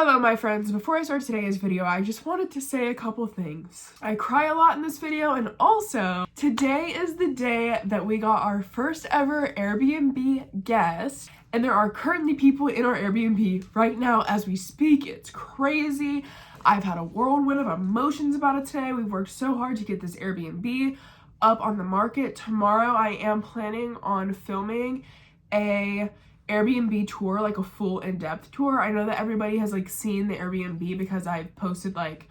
Hello my friends, before I start today's video, I just wanted to say a couple things. I cry a lot in this video, and also, today is the day that we got our first ever Airbnb guest, and there are currently people in our Airbnb right now as we speak. It's crazy. I've had a whirlwind of emotions about it today. We've worked so hard to get this Airbnb up on the market. Tomorrow I am planning on filming a Airbnb tour, like a full in-depth tour. I know that everybody has like seen the Airbnb because I've posted like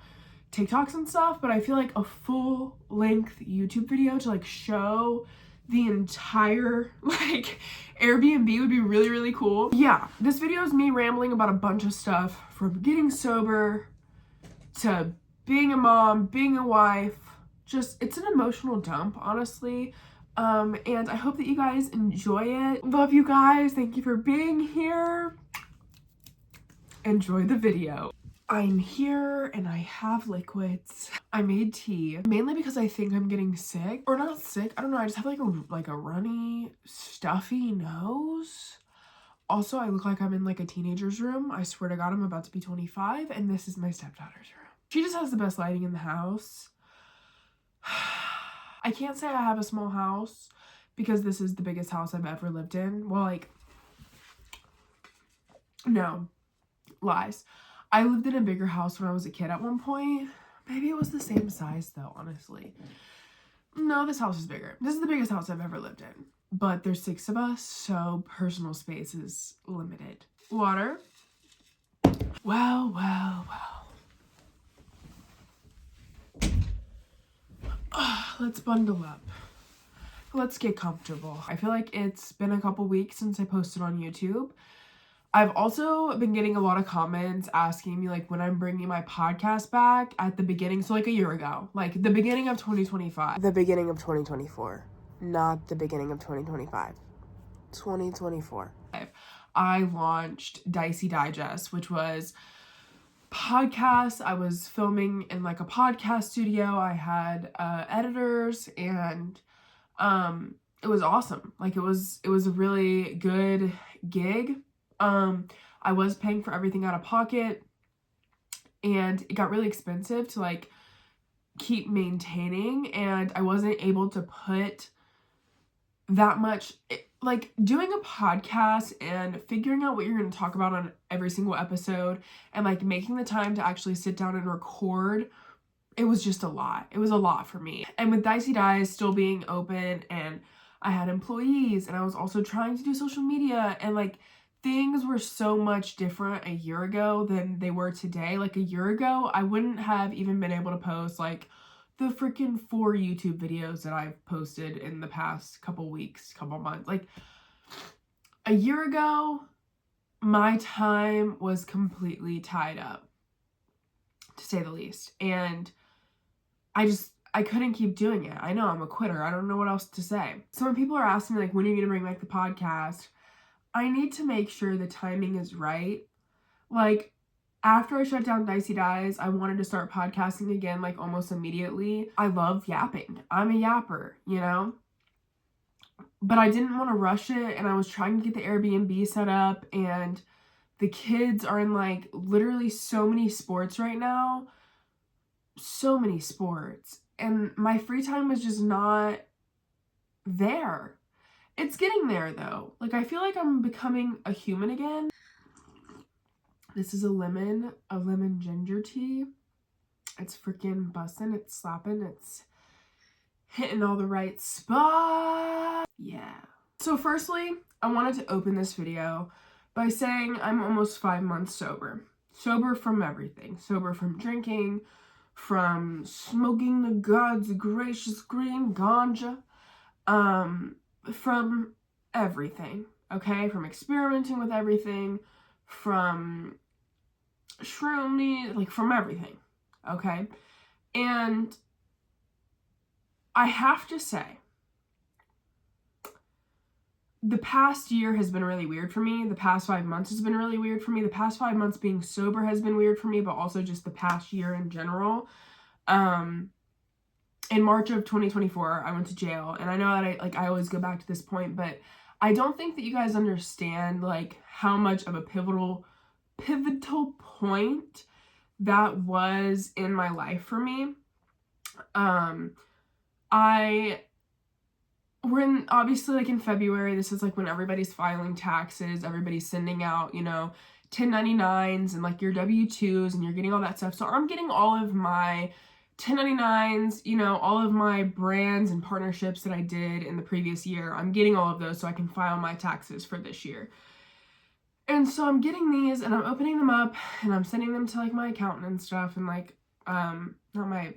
TikToks and stuff, but I feel like a full-length YouTube video to like show the entire like Airbnb would be really, really cool. Yeah, this video is me rambling about a bunch of stuff, from getting sober to being a mom, being a wife. Just, it's an emotional dump, honestly. And I hope that you guys enjoy it. Love you guys. Thank you for being here. Enjoy the video. I'm here and I have liquids. I made tea, mainly because I think I'm getting sick. Or not sick, I don't know. I just have like a runny, stuffy nose. Also, I look like I'm in like a teenager's room. I swear to God, I'm about to be 25 and this is my stepdaughter's room. She just has the best lighting in the house. I can't say I have a small house because this is the biggest house I've ever lived in. Well, like, no, lies. I lived in a bigger house when I was a kid at one point. Maybe it was the same size though, honestly. No, this house is bigger. This is the biggest house I've ever lived in. But there's 6 of us, so personal space is limited. Water. Well. Let's bundle up. Let's get comfortable. I feel like it's been a couple weeks since I posted on YouTube. I've also been getting a lot of comments asking me like when I'm bringing my podcast back at the beginning. So like a year ago, like the beginning of 2025. The beginning of 2024, not the beginning of 2025. 2024. I launched Dicey Digest, which was podcast. I was filming in like a podcast studio. I had editors, and it was awesome. Like it was a really good gig. I was paying for everything out of pocket, and it got really expensive to like keep maintaining, and I wasn't able to put that much. Like doing a podcast and figuring out what you're going to talk about on every single episode and like making the time to actually sit down and record, it was just a lot. It was a lot for me. And with Dicey Dies still being open, and I had employees, and I was also trying to do social media, and like things were so much different a year ago than they were today. Like a year ago, I wouldn't have even been able to post like the freaking 4 YouTube videos that I've posted in the past couple weeks, couple months. Like a year ago, my time was completely tied up, to say the least. And I couldn't keep doing it. I know I'm a quitter. I don't know what else to say. So when people are asking me like, when are you going to bring back the podcast? I need to make sure the timing is right. Like, after I shut down Dicey Dies, I wanted to start podcasting again, like almost immediately. I love yapping. I'm a yapper, you know? But I didn't want to rush it, and I was trying to get the Airbnb set up, and the kids are in like literally so many sports right now. So many sports. And my free time is just not there. It's getting there though. Like I feel like I'm becoming a human again. This is a lemon ginger tea. It's freaking bussin', it's slapping, it's hitting all the right spots. Yeah. So firstly, I wanted to open this video by saying I'm almost 5 months sober. Sober from everything. Sober from drinking, from smoking the God's gracious green ganja, from everything, okay? From experimenting with everything, from shroomy, like from everything, okay? And I have to say, the past year has been really weird for me. The past 5 months has been really weird for me. The past 5 months being sober has been weird for me, but also just the past year in general. In March of 2024, I went to jail, and I know that I always go back to this point, but I don't think that you guys understand like how much of a pivotal pivotal point that was in my life for me. We're in, obviously, like in February, this is like when everybody's filing taxes, everybody's sending out, 1099s and like your W-2s, and you're getting all that stuff. So I'm getting all of my 1099s, all of my brands and partnerships that I did in the previous year. I'm getting all of those so I can file my taxes for this year. And so I'm getting these and I'm opening them up and I'm sending them to like my accountant and stuff, and like, not my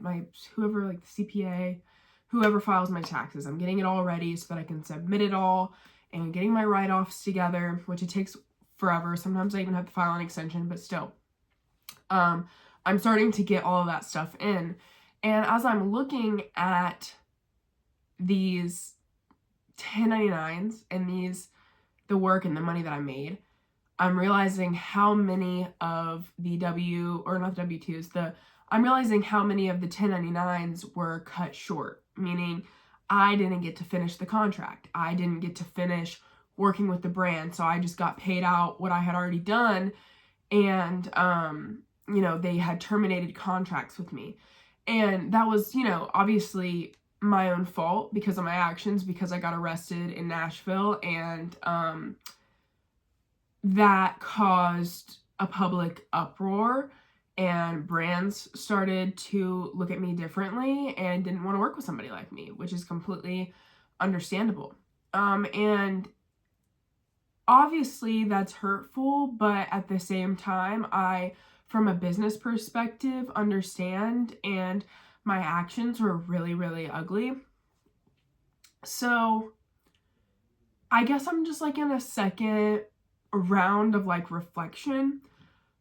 whoever, like the CPA, whoever files my taxes. I'm getting it all ready so that I can submit it all and getting my write-offs together, which it takes forever. Sometimes I even have to file an extension, but still. I'm starting to get all of that stuff in. And as I'm looking at these 1099s and the work and the money that I made, I'm realizing how many of the W-2s, I'm realizing how many of the 1099s were cut short, meaning I didn't get to finish the contract. I didn't get to finish working with the brand. So I just got paid out what I had already done. And, they had terminated contracts with me. And that was, obviously my own fault because of my actions, because I got arrested in Nashville, and that caused a public uproar, and brands started to look at me differently and didn't want to work with somebody like me, which is completely understandable. And obviously that's hurtful, but at the same time, I, from a business perspective, understand, and my actions were really, really ugly. So I guess I'm just like in a second round of like reflection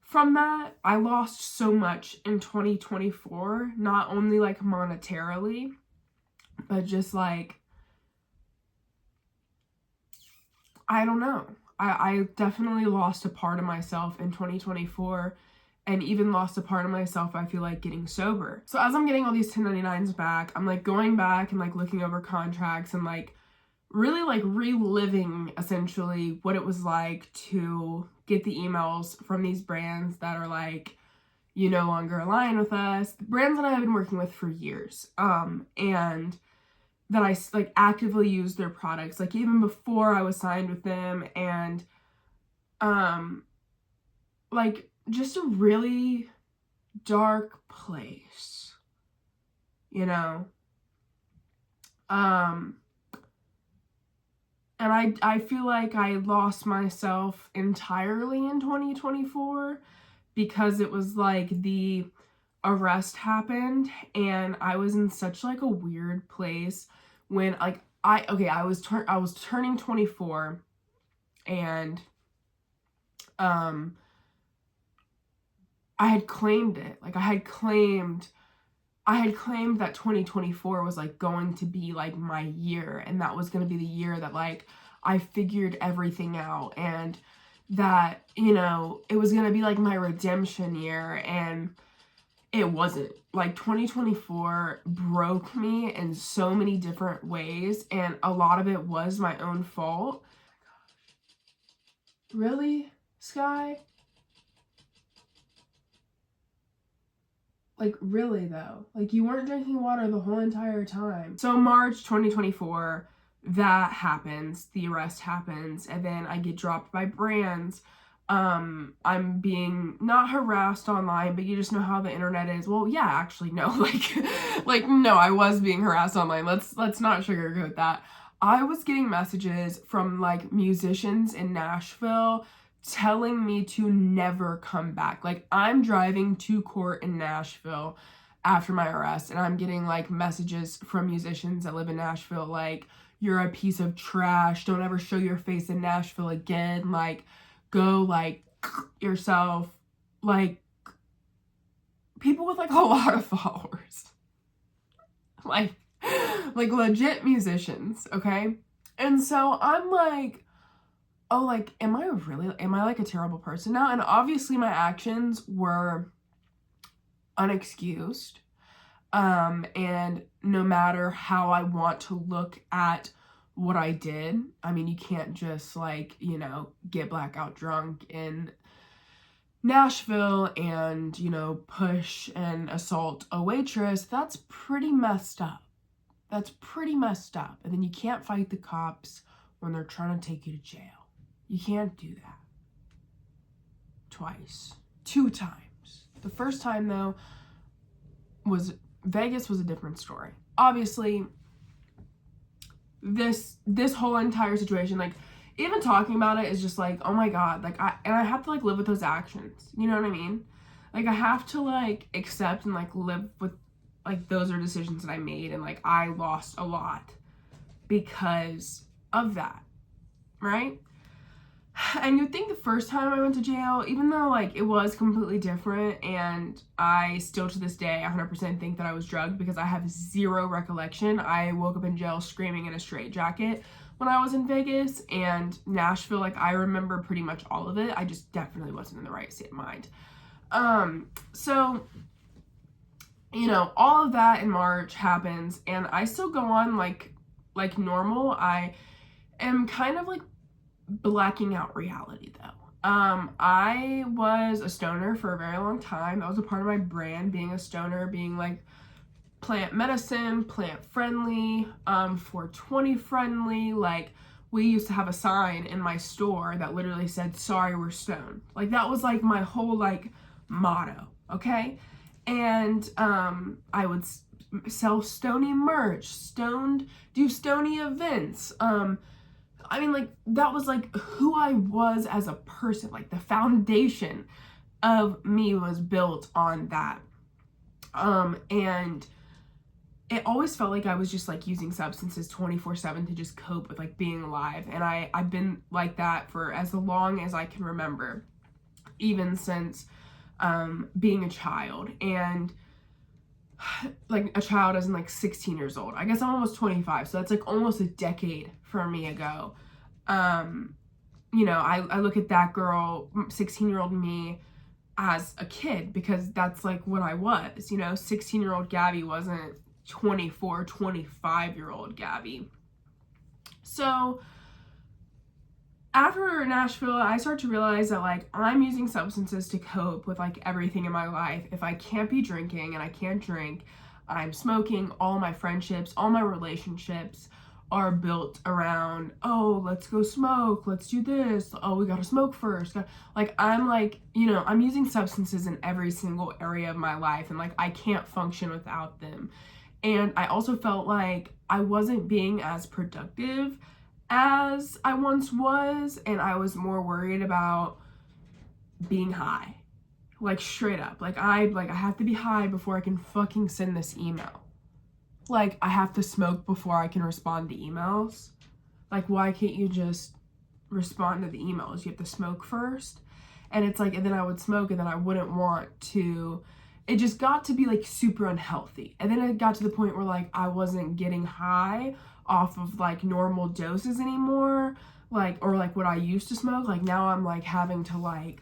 from that. I lost so much in 2024, not only like monetarily, but just like, I don't know. I definitely lost a part of myself in 2024, and even lost a part of myself, I feel like, getting sober. So as I'm getting all these 1099s back, I'm like going back and like looking over contracts and like really like reliving essentially what it was like to get the emails from these brands that are like, you no longer align with us, brands that I have been working with for years, and that I like actively use their products, like even before I was signed with them, and like just a really dark place, and I feel like I lost myself entirely in 2024 because it was like the arrest happened and I was in such like a weird place when like I was turning 24, and I had claimed it. Like I had claimed that 2024 was like going to be like my year, and that was going to be the year that like I figured everything out, and that, it was going to be like my redemption year, and it wasn't. Like 2024 broke me in so many different ways, and a lot of it was my own fault. Really, Sky? Like, really, though? Like, you weren't drinking water the whole entire time. So March 2024, that happens. The arrest happens. And then I get dropped by brands. I'm being not harassed online, but you just know how the internet is. Well, yeah, actually, no. No, I was being harassed online. Let's not sugarcoat that. I was getting messages from, like, musicians in Nashville telling me to never come back. Like, I'm driving to court in Nashville after my arrest, and I'm getting like messages from musicians that live in Nashville like, you're a piece of trash, don't ever show your face in Nashville again, like, go like yourself. Like, people with like a lot of followers, like legit musicians, okay? And so I'm like, oh, like, am I like a terrible person now? And obviously my actions were unexcused. And no matter how I want to look at what I did, I mean, you can't just like, get blackout drunk in Nashville and, you know, push and assault a waitress, that's pretty messed up. That's pretty messed up. And then you can't fight the cops when they're trying to take you to jail. You can't do that. Twice. 2 times. The first time, though, was Vegas was a different story. Obviously, this whole entire situation, like, even talking about it is just like, oh my god, like, I have to, like, live with those actions, you know what I mean? Like, I have to, like, accept and, like, live with, like, those are decisions that I made, and, like, I lost a lot because of that, right? And you'd think the first time I went to jail, even though, like, it was completely different, and I still to this day 100% think that I was drugged because I have zero recollection. I woke up in jail screaming in a straitjacket when I was in Vegas, and Nashville, like, I remember pretty much all of it. I just definitely wasn't in the right state of mind. So, you know, all of that in March happens, and I still go on like normal. I am kind of like blacking out reality though. I was a stoner for a very long time. That was a part of my brand, being a stoner, being like plant medicine, plant friendly, 420 friendly. Like, we used to have a sign in my store that literally said, "Sorry, we're stoned." Like, that was like my whole like motto, okay? And I would sell stony merch, do stony events. I mean, like, that was like who I was as a person. Like, the foundation of me was built on that. And it always felt like I was just like using substances 24/7 to just cope with like being alive. And I've been like that for as long as I can remember, even since being a child. And like a child as in like 16 years old. I guess I'm almost 25, so that's like almost a decade from me ago. You know, I look at that girl, 16-year-old me, as a kid because that's like what I was. You know, 16-year-old Gabby wasn't 24, 25-year-old Gabby. So after Nashville, I started to realize that like I'm using substances to cope with like everything in my life. If I can't be drinking and I can't drink, I'm smoking. All my friendships, all my relationships are built around, oh, let's go smoke, let's do this, oh, we gotta smoke first. Like, I'm like, you know, I'm using substances in every single area of my life, and like I can't function without them. And I also felt like I wasn't being as productive as I once was, and I was more worried about being high. Like, straight up. Like, I have to be high before I can fucking send this email. Like, I have to smoke before I can respond to emails. Like, why can't you just respond to the emails? You have to smoke first. And it's like, and then I would smoke, and then I wouldn't want to. It just got to be like super unhealthy. And then it got to the point where like I wasn't getting high off of like normal doses anymore, like, or like what I used to smoke. Like, now I'm like having to like,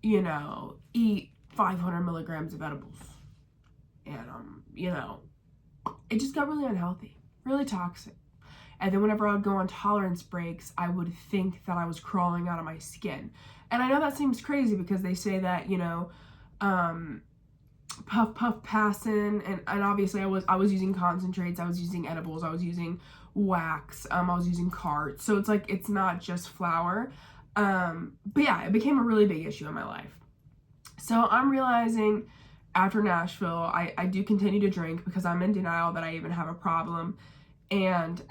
you know, eat 500 milligrams of edibles, and you know, it just got really unhealthy, really toxic. And then whenever I would go on tolerance breaks, I would think that I was crawling out of my skin. And I know that seems crazy because they say that, you know, puff passing, and obviously I was using concentrates, I was using edibles, I was using wax, I was using carts, so it's like it's not just flour. But yeah, it became a really big issue in my life. So I'm realizing after Nashville, I do continue to drink because I'm in denial that I even have a problem. And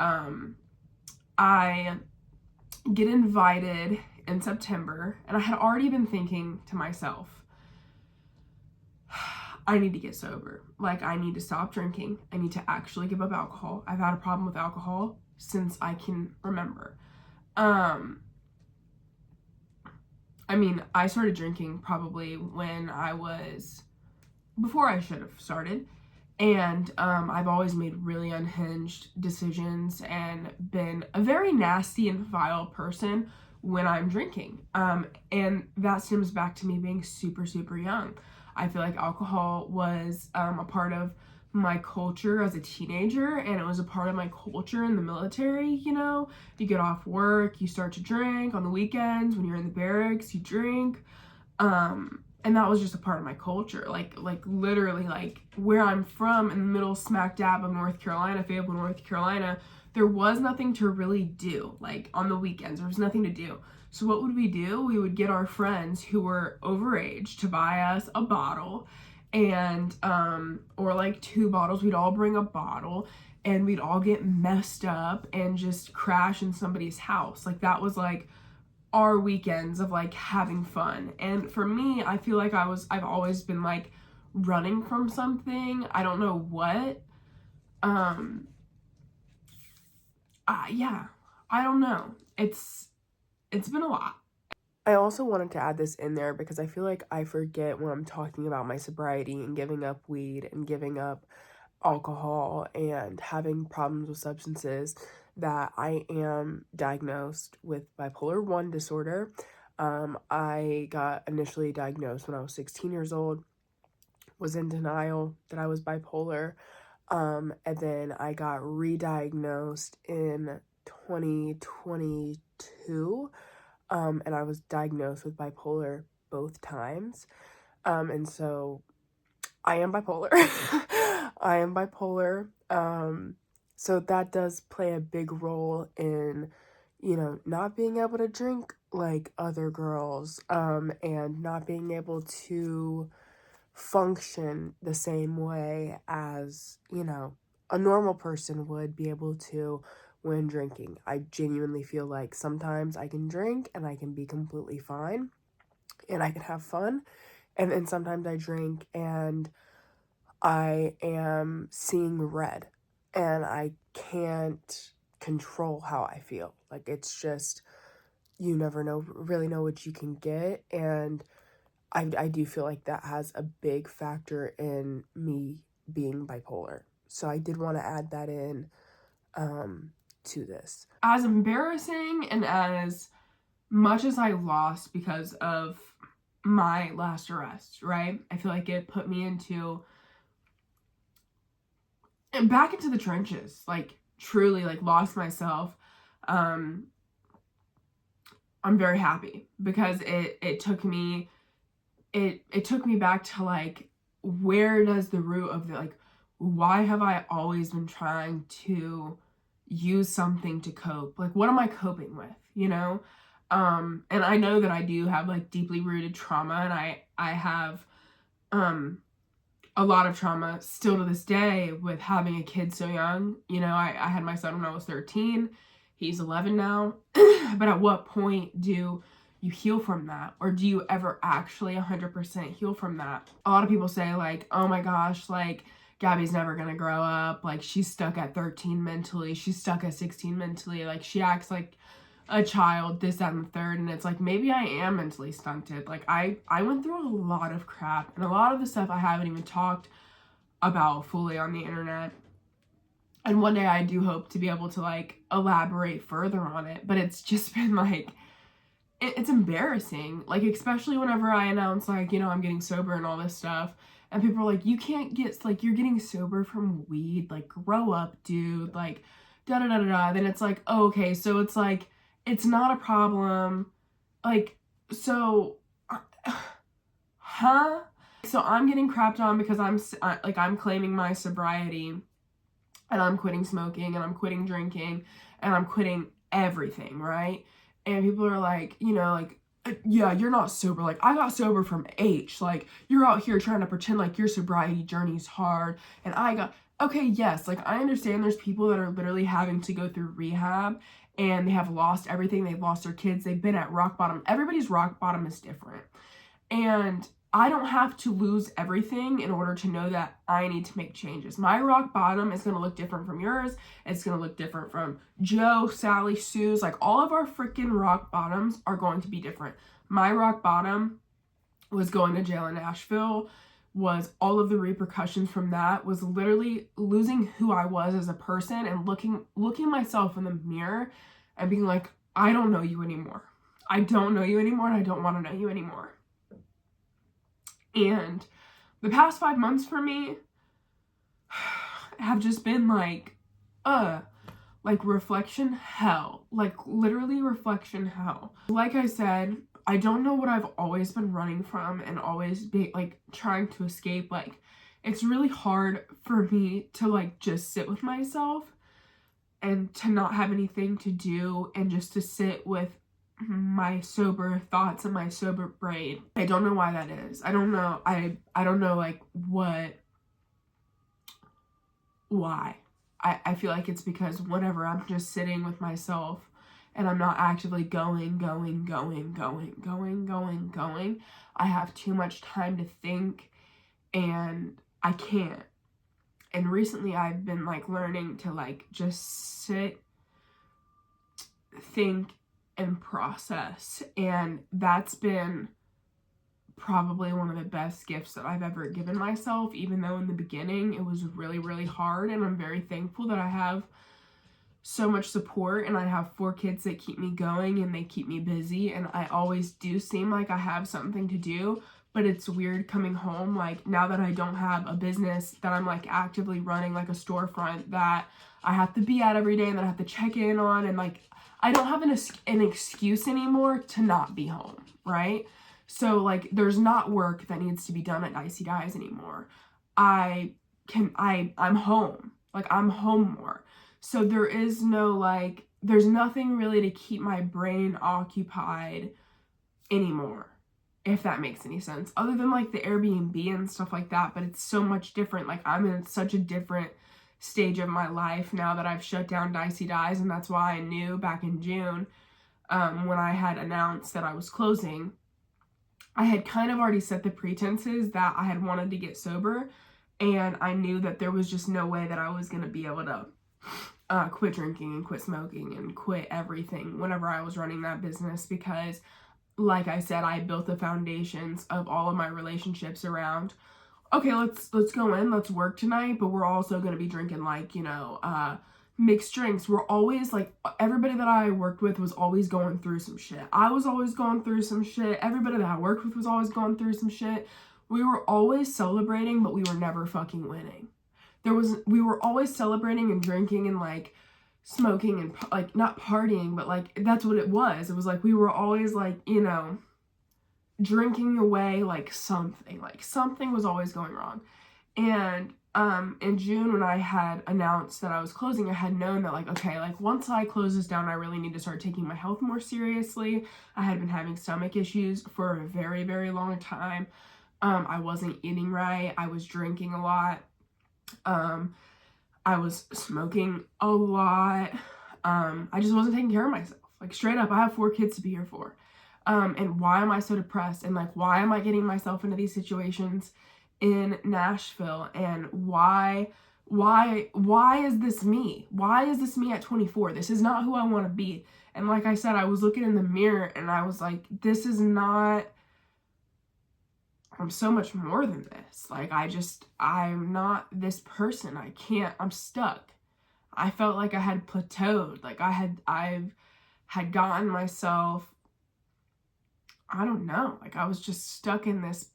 I get invited in September, and I had already been thinking to myself, I need to get sober. Like, I need to stop drinking. I need to actually give up alcohol. I've had a problem with alcohol since I can remember. I mean, I started drinking probably before I should have started. And I've always made really unhinged decisions and been a very nasty and vile person when I'm drinking. And that stems back to me being super, super young. I feel like alcohol was a part of my culture as a teenager, and it was a part of my culture in the military. You know, you get off work, you start to drink on the weekends. When you're in the barracks, you drink. And that was just a part of my culture. Like literally, like where I'm from, in the middle smack dab of North Carolina, Fayetteville, North Carolina, there was nothing to really do. Like on the weekends, there was nothing to do. So what would we do? We would get our friends who were overage to buy us a bottle, and or like 2 bottles. We'd all bring a bottle, and we'd all get messed up and just crash in somebody's house. Like that was like our weekends of like having fun. And for me, I feel like I've always been like running from something. I don't know what. Yeah, I don't know. It's been a lot. I also wanted to add this in there because I feel like I forget when I'm talking about my sobriety and giving up weed and giving up alcohol and having problems with substances that I am diagnosed with bipolar 1 disorder. I got initially diagnosed when I was 16 years old, was in denial that I was bipolar, and then I got re-diagnosed in 2022, and I was diagnosed with bipolar both times, and so I am bipolar. I am bipolar. So that does play a big role in, not being able to drink like other girls, and not being able to function the same way as, a normal person would be able to when drinking. I genuinely feel like sometimes I can drink and I can be completely fine and I can have fun. And then sometimes I drink and I am seeing red and I can't control how I feel. Like it's just, you never really know what you can get. And I do feel like that has a big factor in me being bipolar. So I did want to add that in to this. As embarrassing and as much as I lost because of my last arrest, right? I feel like it put me back into the trenches, like truly like lost myself. I'm very happy because it took me back to like, where does the root of the, like, why have I always been trying to use something to cope? Like, what am I coping with, and I know that I do have like deeply rooted trauma, and I have a lot of trauma still to this day with having a kid so young. I had my son when I was 13. He's 11 now. But at what point do you heal from that? Or do you ever actually 100% heal from that? A lot of people say like, oh my gosh, like Gabby's never gonna grow up. Like she's stuck at 13 mentally. She's stuck at 16 mentally. Like she acts like a child, this, that, and the third. And it's like, maybe I am mentally stunted. Like I went through a lot of crap, and a lot of the stuff I haven't even talked about fully on the internet. And one day I do hope to be able to like elaborate further on it, but it's just been like, it's embarrassing. Like, especially whenever I announce like, I'm getting sober and all this stuff, and people are like, you can't get, like, you're getting sober from weed, like, grow up, dude, like, da-da-da-da-da. Then it's like, oh, okay, so it's like, it's not a problem, like, so, huh? So I'm getting crapped on because I'm claiming my sobriety, and I'm quitting smoking, and I'm quitting drinking, and I'm quitting everything, right? And people are like, yeah, you're not sober. Like, I got sober from H. Like, you're out here trying to pretend like your sobriety journey's hard. And okay, yes, like, I understand there's people that are literally having to go through rehab, and they have lost everything. They've lost their kids. They've been at rock bottom. Everybody's rock bottom is different. And I don't have to lose everything in order to know that I need to make changes. My rock bottom is going to look different from yours. It's going to look different from Joe, Sally, Sue's. Like, all of our freaking rock bottoms are going to be different. My rock bottom was going to jail in Nashville, was all of the repercussions from that, was literally losing who I was as a person and looking myself in the mirror and being like, I don't know you anymore. I don't know you anymore, and I don't want to know you anymore. And the past 5 months for me have just been like reflection hell. Like, literally reflection hell. Like I said, I don't know what I've always been running from and always be like trying to escape. Like, it's really hard for me to like just sit with myself and to not have anything to do and just to sit with my sober thoughts and my sober brain. I don't know why that is. I don't know. I don't know like why. I feel like it's because whenever I'm just sitting with myself and I'm not actively going, I have too much time to think and I can't. And recently I've been like learning to like just sit, think, and process. And that's been probably one of the best gifts that I've ever given myself, even though in the beginning it was really, really hard. And I'm very thankful that I have so much support and I have 4 kids that keep me going and they keep me busy, and I always do seem like I have something to do. But it's weird coming home, like now that I don't have a business that I'm like actively running, like a storefront that I have to be at every day and that I have to check in on, and like I don't have an excuse anymore to not be home, right? So like there's not work that needs to be done at Dicey Dies anymore. I'm home. Like I'm home more. So there is no like, there's nothing really to keep my brain occupied anymore, if that makes any sense, other than like the Airbnb and stuff like that. But it's so much different. Like I'm in such a different stage of my life now that I've shut down Dicey Dies, and that's why I knew back in June, when I had announced that I was closing, I had kind of already set the pretenses that I had wanted to get sober, and I knew that there was just no way that I was going to be able to quit drinking and quit smoking and quit everything whenever I was running that business, because like I said, I built the foundations of all of my relationships around, okay, let's go in, let's work tonight, but we're also going to be drinking like, you know, mixed drinks. We're always like, everybody that I worked with was always going through some shit. I was always going through some shit. Everybody that I worked with was always going through some shit. We were always celebrating, but we were never fucking winning. We were always celebrating and drinking and like smoking and like not partying, but like that's what it was. It was like we were always like, you know, drinking away like something was always going wrong. And in June, when I had announced that I was closing, I had known that like, okay, like once I close this down, I really need to start taking my health more seriously. I had been having stomach issues for a very, very long time. I wasn't eating right. I was drinking a lot. I was smoking a lot. I just wasn't taking care of myself. Like straight up, I have 4 kids to be here for. And why am I so depressed? And like, why am I getting myself into these situations in Nashville? And why is this me? Why is this me at 24? This is not who I want to be. And like I said, I was looking in the mirror and I was like, this is not, I'm so much more than this. Like, I'm not this person. I'm stuck. I felt like I had plateaued. Like I've had gotten myself, I don't know, like I was just stuck in this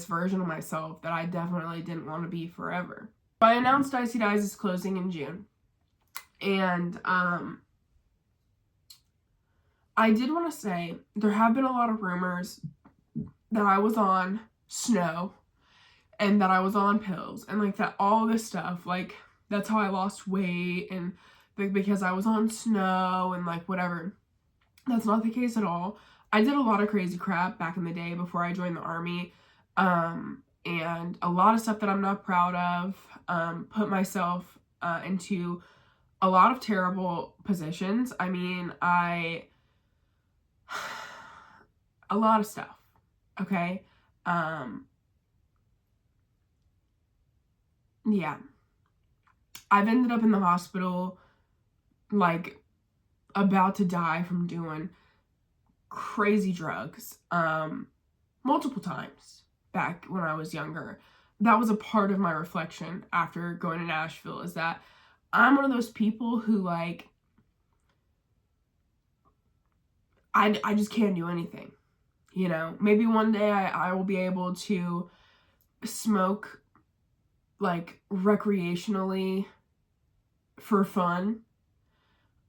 version of myself that I definitely didn't want to be forever. So I announced Dicey Dies is closing in June. And I did want to say there have been a lot of rumors that I was on snow and that I was on pills and like that all this stuff, like that's how I lost weight and because I was on snow and like whatever. That's not the case at all. I did a lot of crazy crap back in the day before I joined the army, and a lot of stuff that I'm not proud of, put myself into a lot of terrible positions. I mean, a lot of stuff, okay? Yeah. I've ended up in the hospital, like, about to die from doing crazy drugs, multiple times back when I was younger. That was a part of my reflection after going to Nashville, is that I'm one of those people who, like, I just can't do anything, you know? Maybe one day I will be able to smoke, like, recreationally for fun,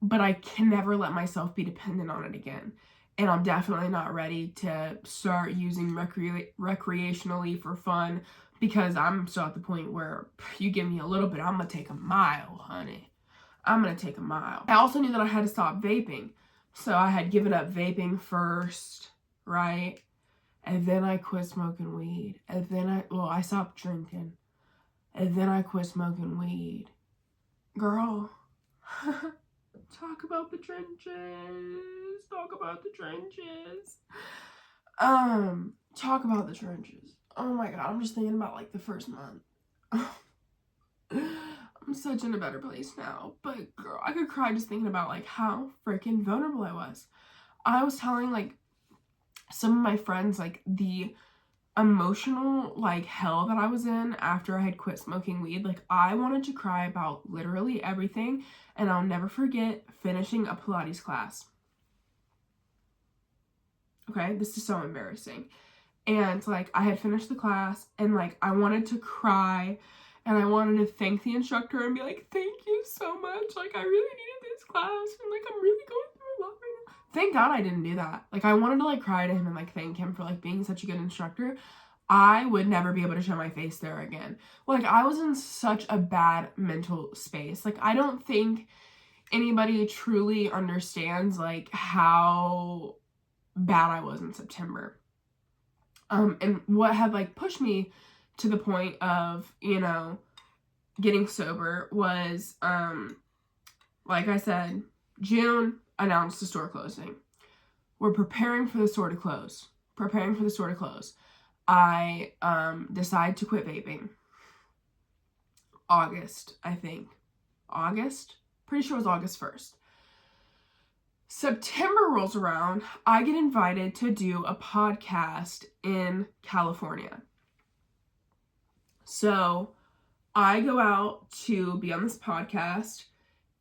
but I can never let myself be dependent on it again. And I'm definitely not ready to start using recreationally for fun, because I'm still at the point where you give me a little bit, I'm gonna take a mile, honey. I'm gonna take a mile. I also knew that I had to stop vaping. So I had given up vaping first, right? And then I quit smoking weed. And then I stopped drinking. And then I quit smoking weed. Girl, talk about the trenches. Talk about the trenches. Talk about the trenches. Oh my God, I'm just thinking about like the first month. I'm such in a better place now. But girl, I could cry just thinking about like how freaking vulnerable I was. I was telling like some of my friends like the emotional like hell that I was in after I had quit smoking weed. Like, I wanted to cry about literally everything, and I'll never forget finishing a Pilates class. Okay, this is so embarrassing. And like, I had finished the class and like I wanted to cry, and I wanted to thank the instructor and be like, thank you so much, like I really needed this class, and like I'm really going through a lot right now. Thank God I didn't do that. Like, I wanted to like cry to him and like thank him for like being such a good instructor. I would never be able to show my face there again. Like, I was in such a bad mental space. Like, I don't think anybody truly understands like how bad I was in September. And what had like pushed me to the point of, you know, getting sober was, like I said, June announced the store closing. We're preparing for the store to close. I decide to quit vaping. August, I think. August? Pretty sure it was August 1st. September rolls around. I get invited to do a podcast in California. So I go out to be on this podcast,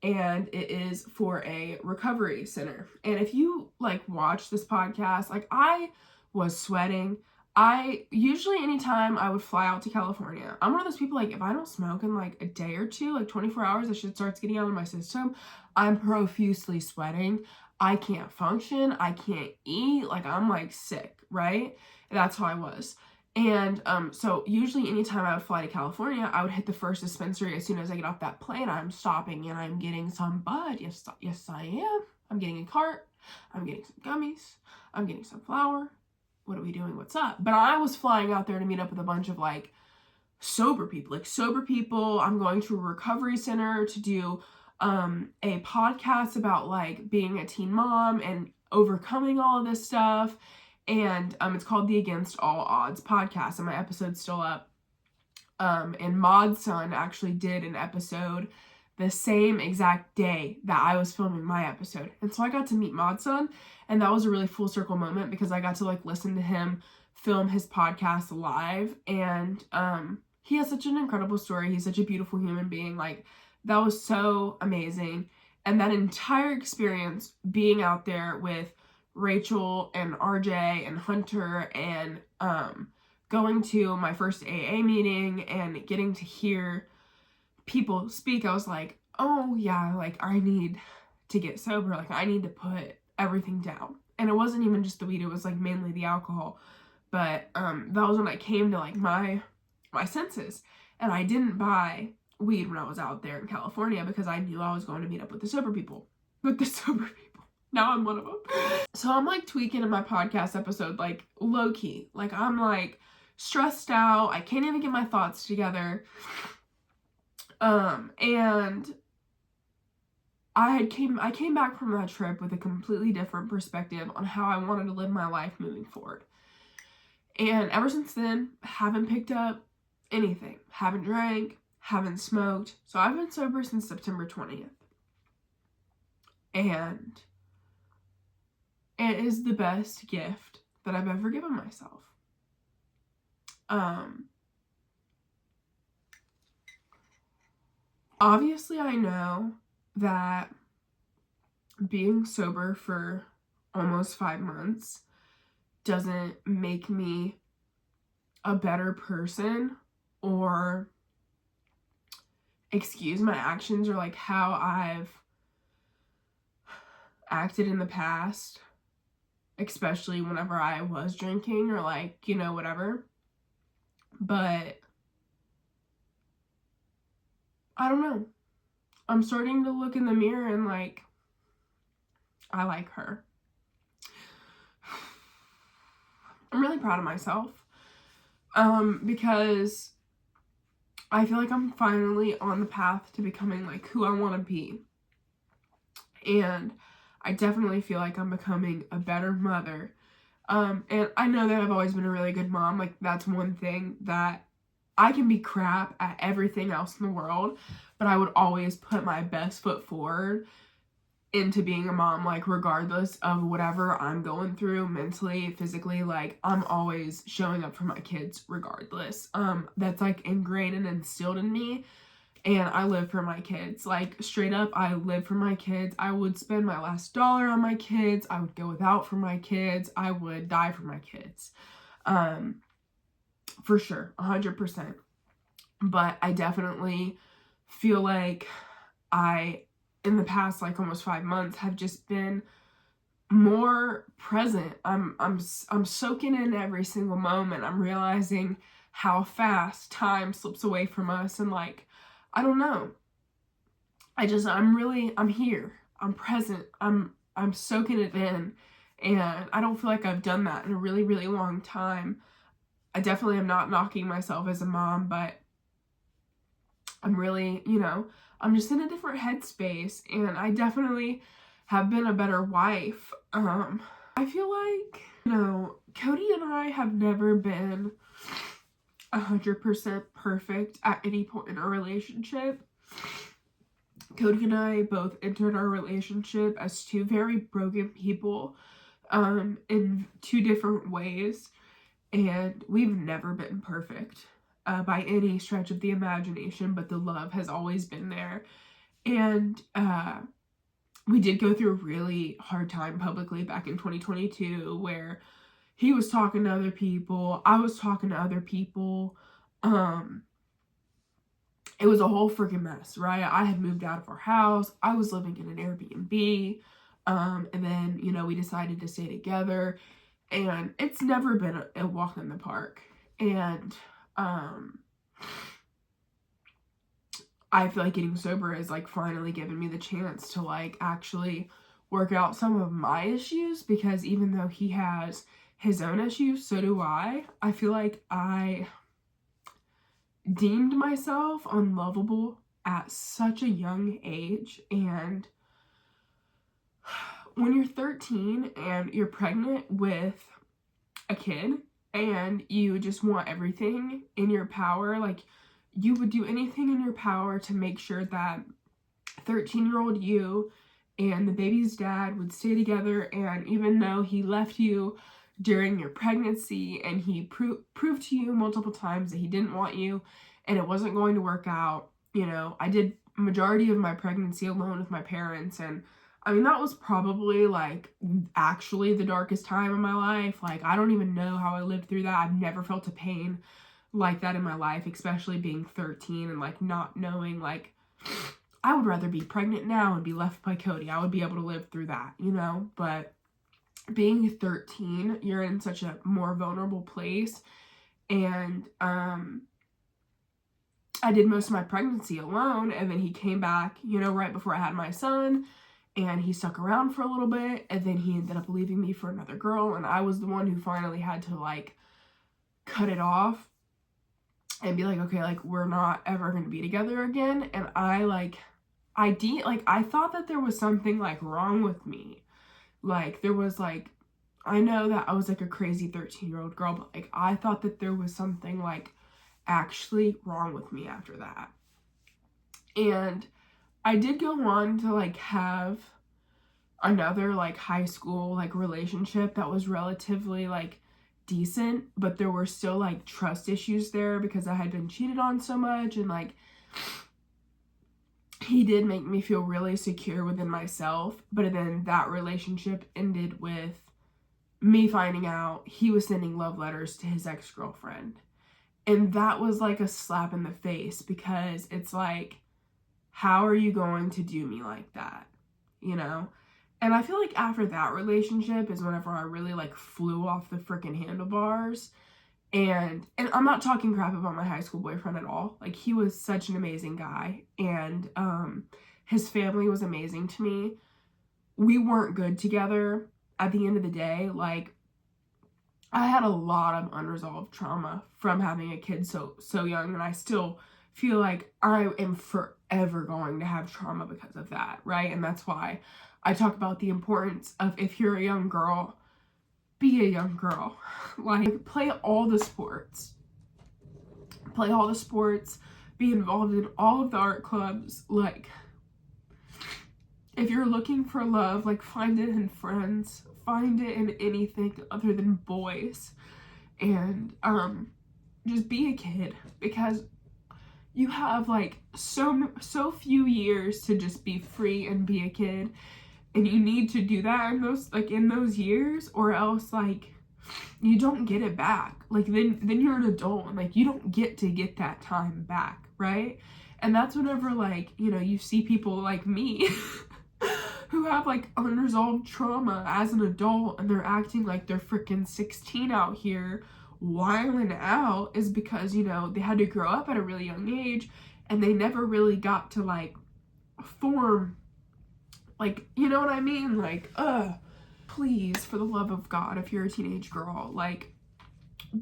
and it is for a recovery center. And if you like watch this podcast, like I was sweating. I usually, anytime I would fly out to California, I'm one of those people, like if I don't smoke in like a day or two, like 24 hours, the shit starts getting out of my system. I'm profusely sweating. I can't function. I can't eat. Like, I'm like sick, right? That's how I was. And so usually anytime I would fly to California, I would hit the first dispensary as soon as I get off that plane. I'm stopping and I'm getting some bud. Yes, I am. I'm getting a cart. I'm getting some gummies. I'm getting some flour. What are we doing? What's up? But I was flying out there to meet up with a bunch of like sober people. I'm going to a recovery center to do a podcast about like being a teen mom and overcoming all of this stuff. And it's called the Against All Odds podcast, and my episode's still up. And Maud's son actually did an episode the same exact day that I was filming my episode. And so I got to meet Maud's son, and that was a really full circle moment because I got to like listen to him film his podcast live. And he has such an incredible story. He's such a beautiful human being. Like, that was so amazing. And that entire experience being out there with Rachel and RJ and Hunter and going to my first AA meeting and getting to hear people speak, I was like, oh yeah, like I need to get sober. Like, I need to put everything down. And it wasn't even just the weed, it was like mainly the alcohol. But that was when I came to like my senses. And I didn't buy weed when I was out there in California because I knew I was going to meet up with the sober people. Now I'm one of them. So I'm like tweaking in my podcast episode, like low key. Like, I'm like stressed out. I can't even get my thoughts together. And I came back from that trip with a completely different perspective on how I wanted to live my life moving forward. And ever since then, haven't picked up anything. Haven't drank, haven't smoked. So I've been sober since September 20th. And it is the best gift that I've ever given myself. Obviously, I know that being sober for almost 5 months doesn't make me a better person or excuse my actions or like how I've acted in the past, especially whenever I was drinking or like, you know, whatever. But I don't know. I'm starting to look in the mirror and like, I like her. I'm really proud of myself. Because I feel like I'm finally on the path to becoming like who I want to be. And I definitely feel like I'm becoming a better mother. And I know that I've always been a really good mom. Like, that's one thing that I can be crap at everything else in the world, but I would always put my best foot forward into being a mom, like, regardless of whatever I'm going through mentally, physically. Like, I'm always showing up for my kids regardless. That's like ingrained and instilled in me, and I live for my kids. Like, straight up, I live for my kids. I would spend my last dollar on my kids. I would go without for my kids. I would die for my kids. For sure, 100%. But I definitely feel like in the past, like, almost 5 months, have just been more present. I'm soaking in every single moment. I'm realizing how fast time slips away from us, and like, I don't know. I'm here. I'm present. I'm soaking it in, and I don't feel like I've done that in a really, really long time. I definitely am not knocking myself as a mom, but I'm really, you know, I'm just in a different headspace, and I definitely have been a better wife. I feel like, you know, Cody and I have never been 100% perfect at any point in our relationship. Cody and I both entered our relationship as two very broken people, in two different ways, and we've never been perfect by any stretch of the imagination, but the love has always been there. And we did go through a really hard time publicly back in 2022 where he was talking to other people, I was talking to other people. It was a whole freaking mess, right? I had moved out of our house. I was living in an Airbnb. And then, you know, we decided to stay together. And it's never been a walk in the park. And I feel like getting sober has like finally given me the chance to like actually work out some of my issues, because even though he has his own issues, so do I. I feel like I deemed myself unlovable at such a young age, and when you're 13 and you're pregnant with a kid and you just want everything in your power, like, you would do anything in your power to make sure that 13-year-old you and the baby's dad would stay together. And even though he left you during your pregnancy and he proved to you multiple times that he didn't want you and it wasn't going to work out, you know, I did majority of my pregnancy alone with my parents, and I mean, that was probably like actually the darkest time of my life. Like, I don't even know how I lived through that. I've never felt a pain like that in my life, especially being 13 and like not knowing, like, I would rather be pregnant now and be left by Cody. I would be able to live through that, you know. But being 13, you're in such a more vulnerable place. And I did most of my pregnancy alone, and then he came back, you know, right before I had my son, and he stuck around for a little bit, and then he ended up leaving me for another girl, and I was the one who finally had to like cut it off and be like, okay, like, we're not ever going to be together again. And I thought that there was something like wrong with me. Like, there was like, I know that I was like a crazy 13-year-old girl, but like, I thought that there was something like actually wrong with me after that. And I did go on to like have another like high school like relationship that was relatively like decent, but there were still like trust issues there because I had been cheated on so much, and like, he did make me feel really secure within myself. But then that relationship ended with me finding out he was sending love letters to his ex-girlfriend. And that was like a slap in the face, because it's like, how are you going to do me like that? You know? And I feel like after that relationship is whenever I really like flew off the freaking handlebars. And I'm not talking crap about my high school boyfriend at all. Like, he was such an amazing guy, and his family was amazing to me. We weren't good together at the end of the day. Like, I had a lot of unresolved trauma from having a kid so young, and I still feel like I am forever going to have trauma because of that, right? And that's why I talk about the importance of, if you're a young girl, be a young girl. Like, play all the sports. Play all the sports. Be involved in all of the art clubs. Like, if you're looking for love, like, find it in friends. Find it in anything other than boys. And just be a kid, because you have like so few years to just be free and be a kid, and you need to do that in those years, or else like you don't get it back. Like, then you're an adult, and like you don't get to get that time back, right? And that's whenever, like, you know, you see people like me who have like unresolved trauma as an adult, and they're acting like they're freaking 16 out here wilding out, is because, you know, they had to grow up at a really young age, and they never really got to like form, like, you know what I mean? Like, please, for the love of God, if you're a teenage girl, like,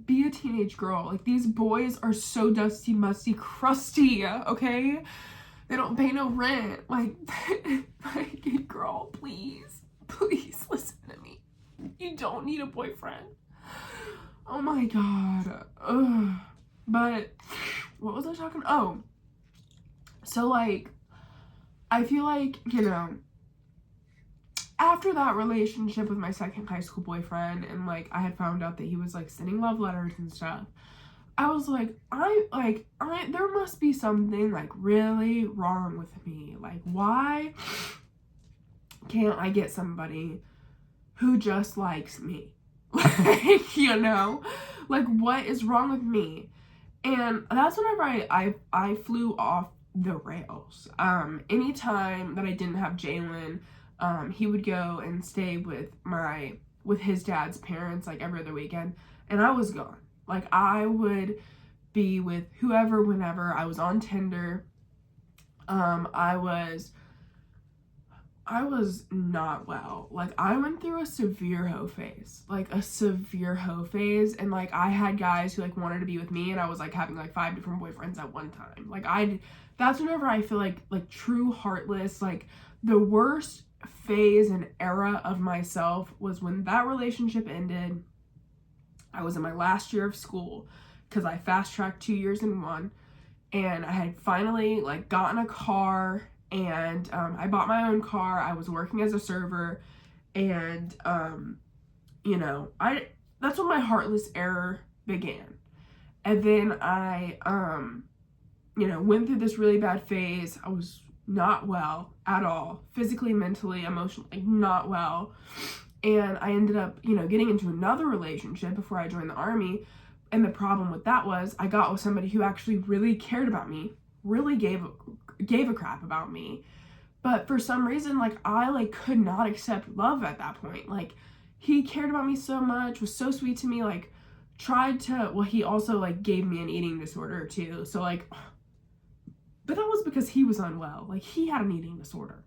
be a teenage girl. Like, these boys are so dusty, musty, crusty, okay? They don't pay no rent. Like, like, girl, please listen to me. You don't need a boyfriend. Oh my God. Ugh. But what was I talking? Oh, so like, I feel like, you know, after that relationship with my second high school boyfriend, and like I had found out that he was like sending love letters and stuff, I was like, there must be something like really wrong with me. Like, why can't I get somebody who just likes me? Like, you know, like, what is wrong with me? And that's whenever I flew off the rails. Anytime that I didn't have Jalen, he would go and stay with his dad's parents like every other weekend, and I was gone. Like, I would be with whoever, whenever. I was on Tinder. I was not well. Like, I went through a severe hoe phase. And like, I had guys who like wanted to be with me, and I was like having like 5 different boyfriends at one time. Like, that's whenever I feel like true heartless. Like, the worst phase and era of myself was when that relationship ended. I was in my last year of school, because I fast-tracked 2 years in one, and I had finally like gotten a car, and I bought my own car. I was working as a server, and you know, that's when my heartless era began. And then I you know, went through this really bad phase. I was not well at all, physically, mentally, emotionally, not well. And I ended up, you know, getting into another relationship before I joined the Army. And the problem with that was I got with somebody who actually really cared about me, really gave a crap about me. But for some reason, like, I like could not accept love at that point. Like, he cared about me so much, was so sweet to me, like, he also like gave me an eating disorder too. So like, but that was because he was unwell. Like, he had an eating disorder.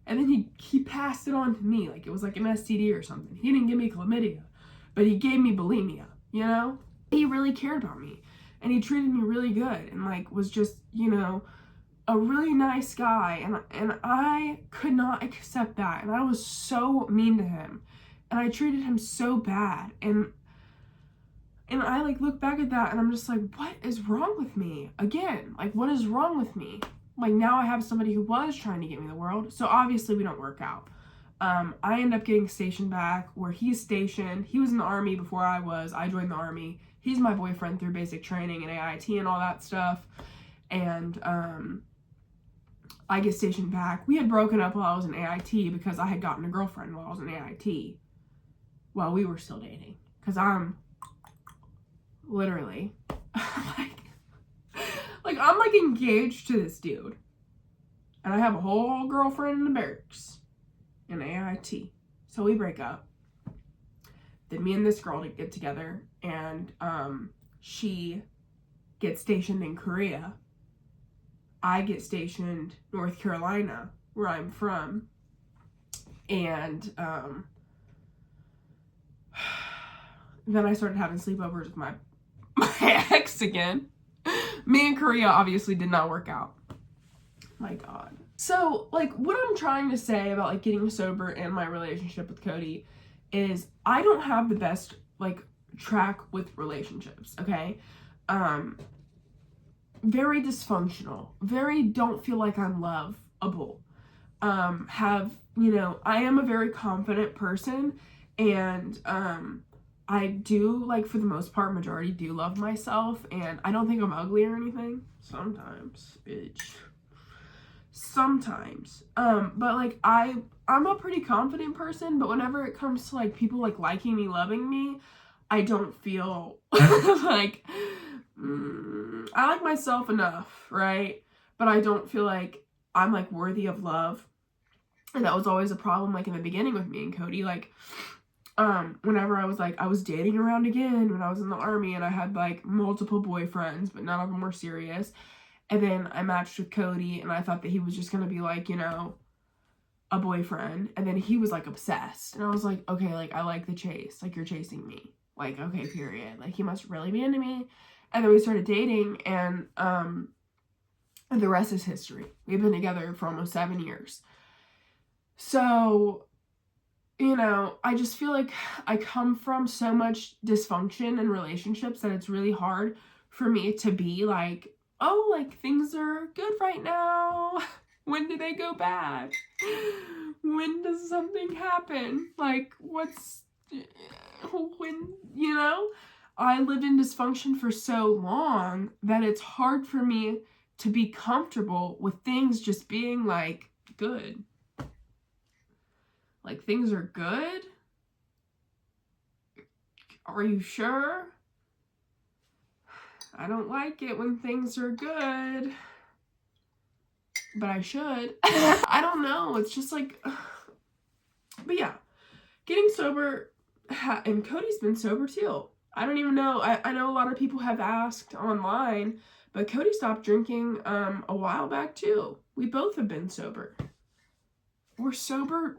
And then he passed it on to me. Like, it was like an STD or something. He didn't give me chlamydia, but he gave me bulimia, you know? He really cared about me, and he treated me really good, and like was just, you know, a really nice guy. And I could not accept that. And I was so mean to him, and I treated him so bad. And I like look back at that, and I'm just like, what is wrong with me? Again, like, what is wrong with me? Like, now I have somebody who was trying to get me the world, so obviously we don't work out. I end up getting stationed back where he's stationed. He was in the Army before I was. I joined the Army. He's my boyfriend through basic training and AIT and all that stuff. And I get stationed back. We had broken up while I was in AIT because I had gotten a girlfriend while I was in AIT while we were still dating. Because I'm literally like I'm like engaged to this dude, and I have a whole girlfriend in the barracks. in AIT. So we break up. Then me and this girl get together, and she gets stationed in Korea. I get stationed North Carolina, where I'm from. And then I started having sleepovers with my ex again. Me and Korea obviously did not work out. My God. So, like, what I'm trying to say about, like, getting sober and my relationship with Cody is I don't have the best, like, track with relationships, okay? Very dysfunctional. Very don't feel like I'm lovable. I am a very confident person, and I do, like, for the most part, majority do love myself, and I don't think I'm ugly or anything. Sometimes, bitch. Sometimes. But, like, I'm a pretty confident person, but whenever it comes to, like, people, like, liking me, loving me, I don't feel like, I like myself enough, right? But I don't feel like I'm, like, worthy of love. And that was always a problem, like, in the beginning with me and Cody. Like, whenever I was dating around again when I was in the Army, and I had, like, multiple boyfriends, but none of them were serious. And then I matched with Cody, and I thought that he was just gonna be, like, you know, a boyfriend. And then he was, like, obsessed. And I was like, okay, like, I like the chase. Like, you're chasing me. Like, okay, period. Like, he must really be into me. And then we started dating, and the rest is history. We've been together for almost 7 years. So, you know, I just feel like I come from so much dysfunction in relationships that it's really hard for me to be like, oh, like, things are good right now. When do they go bad? When does something happen? Like, when, you know? I lived in dysfunction for so long that it's hard for me to be comfortable with things just being, like, good. Like, things are good? Are you sure? I don't like it when things are good. But I should. I don't know. It's just like... But yeah. Getting sober... And Cody's been sober too. I don't even know. I know a lot of people have asked online, but Cody stopped drinking a while back too. We both have been sober. We're sober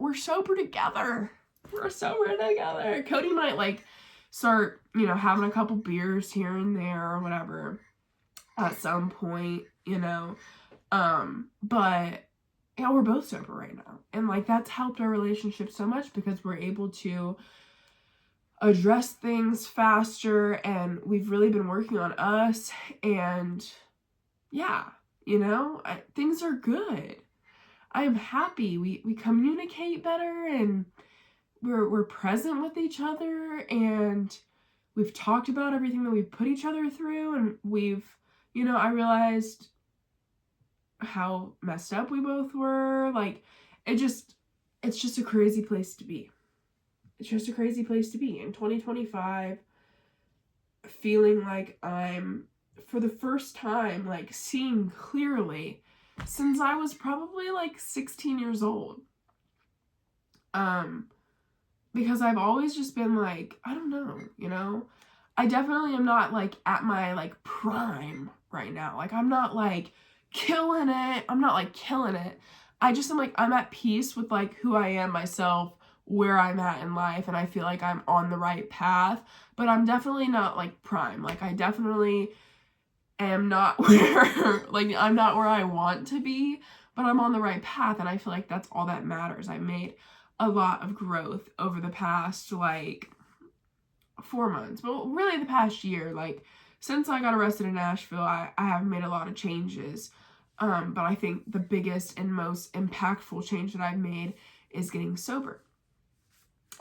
together. We're sober together. Cody might, like, start, you know, having a couple beers here and there or whatever at some point, you know. But yeah, we're both sober right now. And, like, that's helped our relationship so much because we're able to address things faster, and we've really been working on us, and yeah, you know, things are good. I am happy. We communicate better, and we're present with each other, and we've talked about everything that we've put each other through, and we've, you know, I realized how messed up we both were. Like, it's just a crazy place to be. It's just a crazy place to be in 2025, feeling like I'm, for the first time, like, seeing clearly since I was probably, like, 16 years old. Because I've always just been, like, I don't know, you know? I definitely am not, like, at my, like, prime right now. Like, I'm not, like, killing it. I'm not, like, killing it. I just am, like, I'm at peace with, like, who I am myself, where I'm at in life, and I feel like I'm on the right path, but I'm definitely not, like, prime. Like, I definitely am not where, like, I'm not where I want to be, but I'm on the right path, and I feel like that's all that matters. I made a lot of growth over the past, like, 4 months, but really the past year. Like, since I got arrested in Nashville, I have made a lot of changes, but I think the biggest and most impactful change that I've made is getting sober.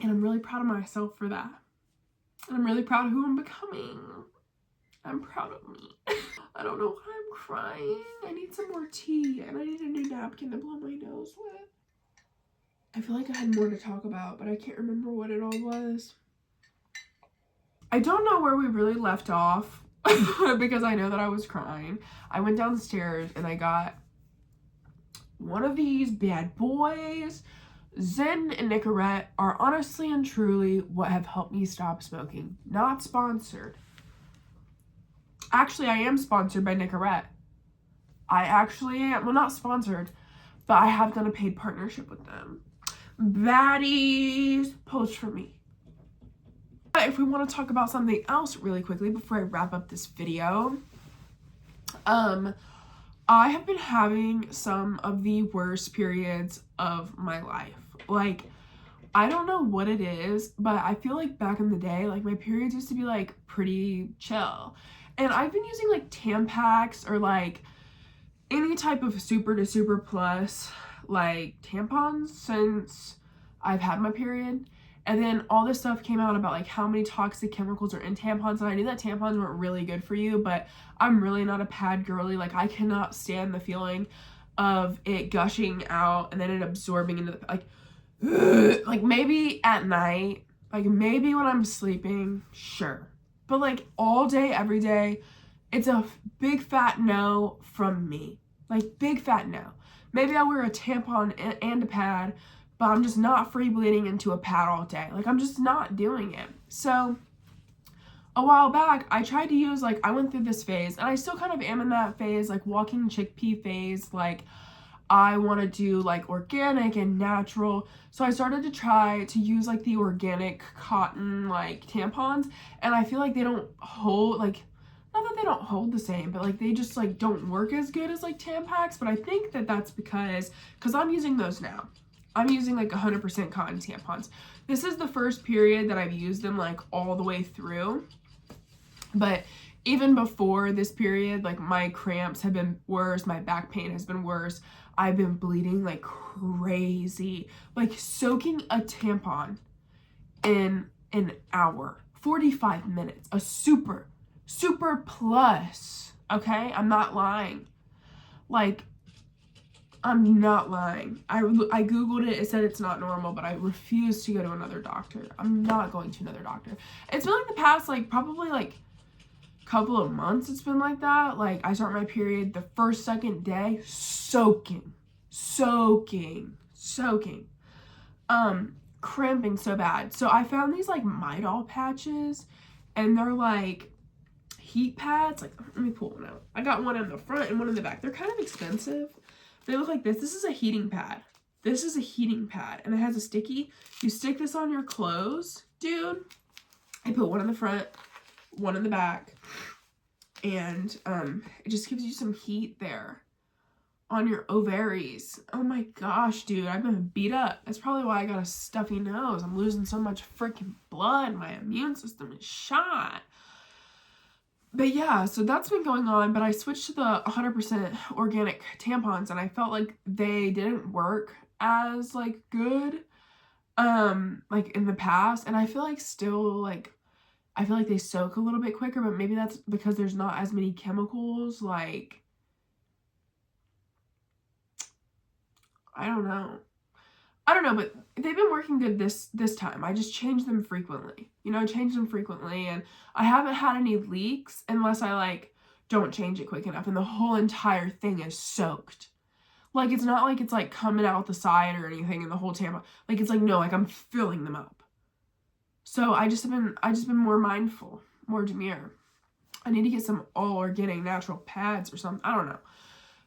And I'm really proud of myself for that. And I'm really proud of who I'm becoming. I'm proud of me. I don't know why I'm crying. I need some more tea, and I need a new napkin to blow my nose with. I feel like I had more to talk about, but I can't remember what it all was. I don't know where we really left off because I know that I was crying. I went downstairs and I got one of these bad boys. Zen and Nicorette are honestly and truly what have helped me stop smoking. Not sponsored. Actually, I am sponsored by Nicorette. I actually am. Well, not sponsored, but I have done a paid partnership with them. Baddies, post for me. But if we want to talk about something else really quickly before I wrap up this video, I have been having some of the worst periods of my life. Like, I don't know what it is, but I feel like back in the day, like, my periods used to be, like, pretty chill. And I've been using, like, Tampax or, like, any type of super to super plus, like, tampons since I've had my period. And then all this stuff came out about, like, how many toxic chemicals are in tampons. And I knew that tampons weren't really good for you, but I'm really not a pad girly. Like, I cannot stand the feeling of it gushing out and then it absorbing into the, like maybe at night, like maybe when I'm sleeping, sure. But like all day, every day, it's a big fat no from me. Like, big fat no. Maybe I'll wear a tampon and a pad, but I'm just not free bleeding into a pad all day. Like, I'm just not doing it. So a while back, I tried to use, like, I went through this phase, and I still kind of am in that phase, like, walking chickpea phase. Like, I want to do, like, organic and natural. So I started to try to use, like, the organic cotton, like, tampons, and I feel like they don't hold, like, not that they don't hold the same, but, like, they just, like, don't work as good as, like, Tampax. But I think that that's because I'm using those now. I'm using, like, 100% cotton tampons. This is the first period that I've used them, like, all the way through. But even before this period, like, my cramps have been worse. My back pain has been worse. I've been bleeding like crazy. Like, soaking a tampon in an hour, 45 minutes, a super plus, okay? I'm not lying. Like, I'm not lying. I Googled it. It said it's not normal, but I refuse to go to another doctor. I'm not going to another doctor. It's been like the past, like, probably like couple of months it's been like that. Like, I start my period the first, second day, soaking, cramping so bad. So I found these, like, Midol patches, and they're like heat pads. Like, let me pull one out. I got one in the front and one in the back. They're kind of expensive. They look like this. This is a heating pad. This is a heating pad, and it has a sticky. You stick this on your clothes, dude. I put one in the front, one in the back, and it just gives you some heat there on your ovaries. Oh my gosh, dude, I've been beat up. That's probably why I got a stuffy nose. I'm losing so much freaking blood. My immune system is shot. But yeah, so that's been going on, but I switched to the 100% organic tampons, and I felt like they didn't work as, like, good, like, in the past. And I feel like still, like, I feel like they soak a little bit quicker, but maybe that's because there's not as many chemicals. Like, I don't know, but they've been working good this time. I just change them frequently, and I haven't had any leaks unless I, like, don't change it quick enough, and the whole entire thing is soaked. Like, it's not like it's, like, coming out the side or anything, and the whole tampon, like, it's like, no, like, I'm filling them up. So I just been more mindful, more demure. I need to get some all organic natural pads or something. I don't know.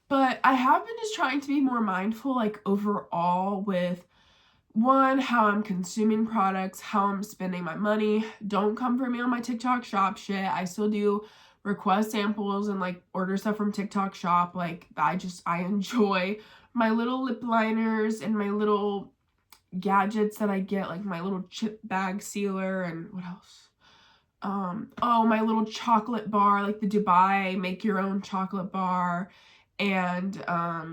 But I have been just trying to be more mindful, like, overall, with, one, how I'm consuming products, how I'm spending my money. Don't come for me on my TikTok shop shit. I still do request samples and, like, order stuff from TikTok shop. Like, I enjoy my little lip liners and my little gadgets that I get, like my little chip bag sealer, and what else? Oh, my little chocolate bar, like the Dubai make your own chocolate bar. And I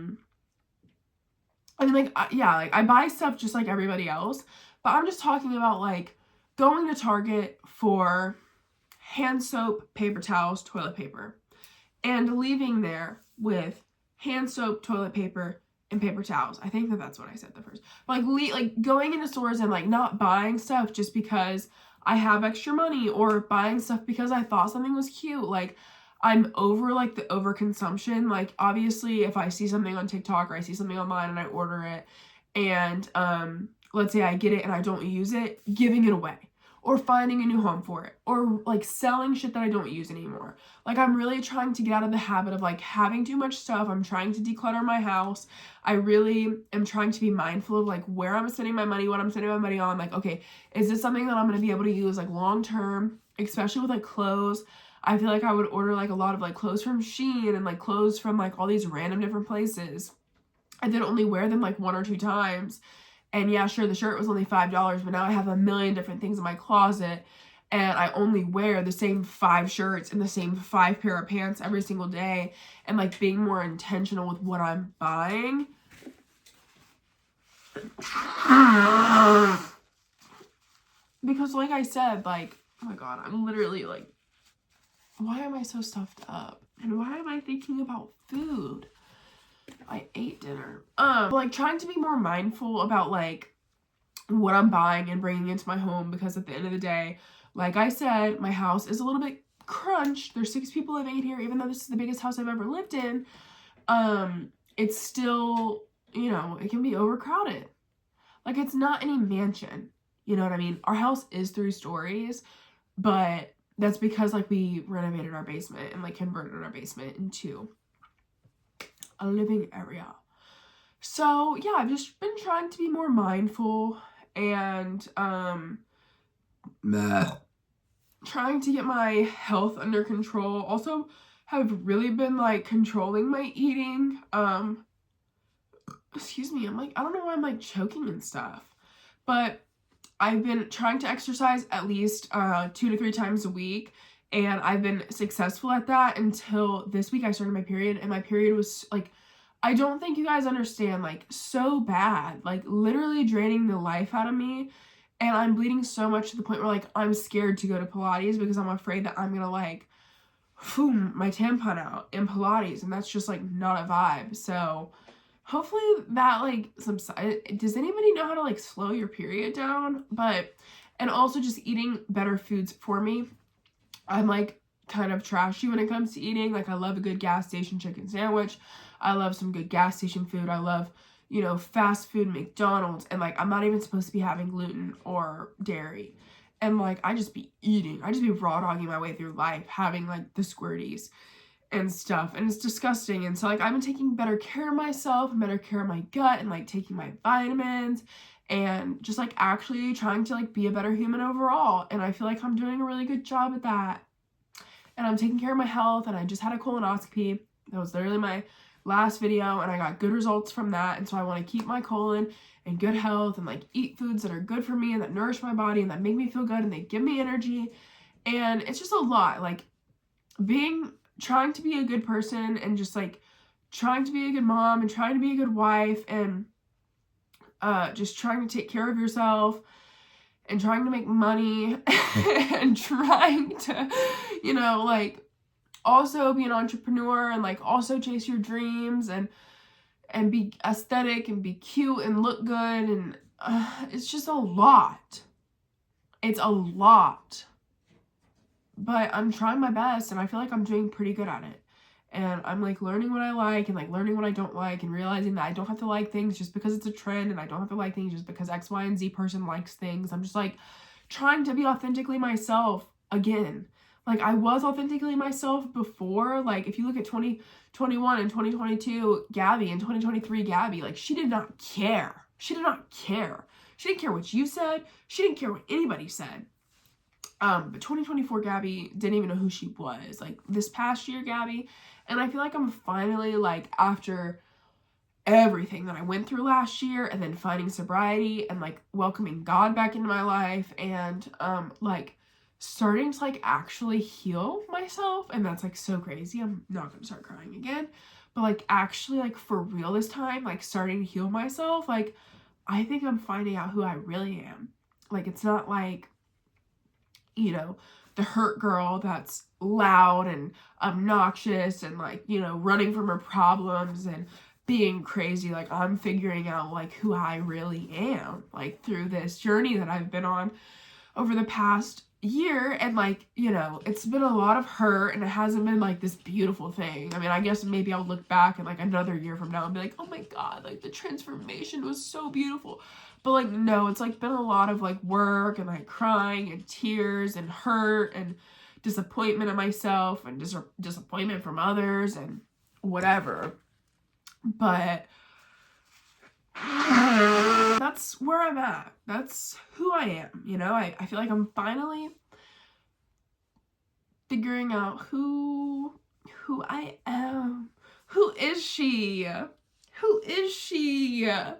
mean, like, yeah, like, I buy stuff just like everybody else, but I'm just talking about, like, going to Target for hand soap, paper towels, toilet paper, and leaving there with hand soap, toilet paper, and paper towels. I think that's what I said the first. But, like, going into stores and, like, not buying stuff just because I have extra money, or buying stuff because I thought something was cute. Like, I'm over, like, the overconsumption. Like, obviously, if I see something on TikTok or I see something online and I order it, and let's say I get it and I don't use it, giving it away or finding a new home for it, or like selling shit that I don't use anymore. Like, I'm really trying to get out of the habit of like having too much stuff. I'm trying to declutter my house. I really am trying to be mindful of like where I'm spending my money, what I'm spending my money on. Like, okay, is this something that I'm going to be able to use like long term, especially with like clothes? I feel like I would order like a lot of like clothes from Shein and like clothes from like all these random different places, and then only wear them like 1 or 2 times. And yeah, sure, the shirt was only $5, but now I have a million different things in my closet, and I only wear the same 5 shirts and the same 5 pair of pants every single day, and like being more intentional with what I'm buying. Because like I said, like, oh my god, I'm literally like, why am I so stuffed up? And why am I thinking about food? I ate dinner. Like, trying to be more mindful about like what I'm buying and bringing into my home, because at the end of the day, like I said, my house is a little bit crunched. There's 6 people living in here, even though this is the biggest house I've ever lived in. It's still, you know, it can be overcrowded. Like, it's not any mansion, you know what I mean? Our house is 3 stories, but that's because like we renovated our basement and like converted our basement into a living area. So yeah, I've just been trying to be more mindful and trying to get my health under control. Also have really been like controlling my eating. Excuse me, I'm like, I don't know why I'm like choking and stuff, but I've been trying to exercise at least 2 to 3 times a week, and I've been successful at that until this week I started my period, and my period was like, I don't think you guys understand, like, so bad, like literally draining the life out of me. And I'm bleeding so much to the point where like I'm scared to go to Pilates because I'm afraid that I'm gonna like boom my tampon out in Pilates, and that's just like not a vibe. So hopefully that like subside. Does anybody know how to like slow your period down? And also just eating better foods for me. I'm like kind of trashy when it comes to eating. Like, I love a good gas station chicken sandwich. I love some good gas station food. I love, you know, fast food, McDonald's, and like I'm not even supposed to be having gluten or dairy. And like I just be eating. I just be raw dogging my way through life, having like the squirties and stuff, and it's disgusting. And so like I've been taking better care of myself and better care of my gut, and like taking my vitamins, and just like actually trying to like be a better human overall. And I feel like I'm doing a really good job at that. And I'm taking care of my health, and I just had a colonoscopy. That was literally my last video, and I got good results from that. And so I want to keep my colon in good health and like eat foods that are good for me and that nourish my body and that make me feel good and they give me energy. And it's just a lot, like trying to be a good person, and just like trying to be a good mom and trying to be a good wife, and just trying to take care of yourself and trying to make money and trying to, you know, like also be an entrepreneur and like also chase your dreams and be aesthetic and be cute and look good. And it's just a lot. It's a lot. But I'm trying my best, and I feel like I'm doing pretty good at it. And I'm like learning what I like and like learning what I don't like, and realizing that I don't have to like things just because it's a trend, and I don't have to like things just because X, Y, and Z person likes things. I'm just like trying to be authentically myself again. Like, I was authentically myself before. Like, if you look at 2021 and 2022 Gabby and 2023 Gabby, like, she did not care. She did not care. She didn't care what you said. She didn't care what anybody said. But 2024 Gabby didn't even know who she was. Like, this past year Gabby, and I feel like I'm finally, like, after everything that I went through last year, and then finding sobriety, and like welcoming God back into my life, and like starting to like actually heal myself. And that's like so crazy. I'm not gonna start crying again, but like actually like for real this time, like starting to heal myself. Like, I think I'm finding out who I really am. Like, it's not like, you know, the hurt girl that's loud and obnoxious and like, you know, running from her problems and being crazy. Like, I'm figuring out like who I really am, like through this journey that I've been on over the past year, and like, you know, it's been a lot of hurt and it hasn't been like this beautiful thing. I mean, I guess maybe I'll look back in like another year from now and be like, oh my god, like the transformation was so beautiful. But like, no, it's like been a lot of like work and like crying and tears and hurt and disappointment in myself and disappointment from others and whatever. But that's where I'm at. That's who I am, you know? I feel like I'm finally figuring out who I am. Who is she? Who is she? I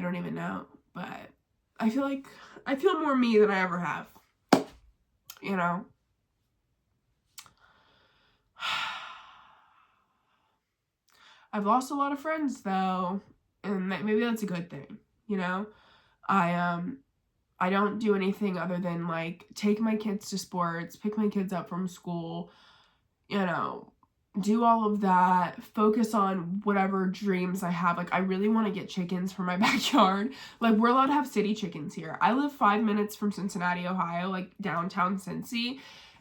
don't even know, but I feel more me than I ever have, you know? I've lost a lot of friends though, and maybe that's a good thing, you know? I don't do anything other than like take my kids to sports, pick my kids up from school, you know, do all of that, focus on whatever dreams I have. Like, I really want to get chickens for my backyard. Like, we're allowed to have city chickens here. I live 5 minutes from Cincinnati, Ohio, like downtown Cincy,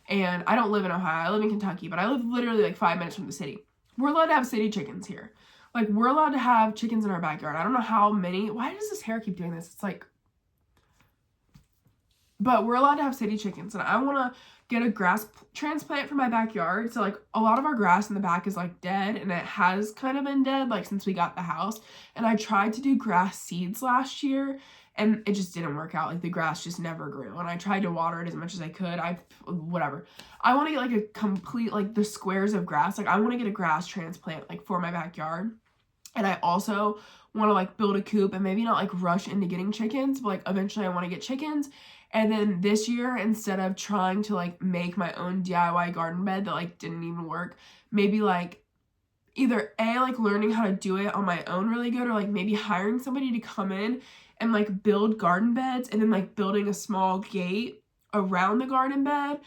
and I don't live in Ohio. I live in Kentucky, but I live literally like 5 minutes from the city. We're allowed to have city chickens here. Like, we're allowed to have chickens in our backyard. I don't know how many. Why does this hair keep doing this? It's like... But we're allowed to have city chickens, and I want to get a grass transplant for my backyard. So, like, a lot of our grass in the back is, like, dead, and it has kind of been dead, like, since we got the house. And I tried to do grass seeds last year, and it just didn't work out. Like, the grass just never grew, and I tried to water it as much as I could. Whatever. I want to get, like, a complete, like, the squares of grass. Like, I want to get a grass transplant, like, for my backyard. And I also want to, like, build a coop and maybe not, like, rush into getting chickens, but, like, eventually I want to get chickens. And then this year, instead of trying to, like, make my own DIY garden bed that, like, didn't even work, maybe, like, either A, like, learning how to do it on my own really good, or, like, maybe hiring somebody to come in and, like, build garden beds, and then, like, building a small gate around the garden bed,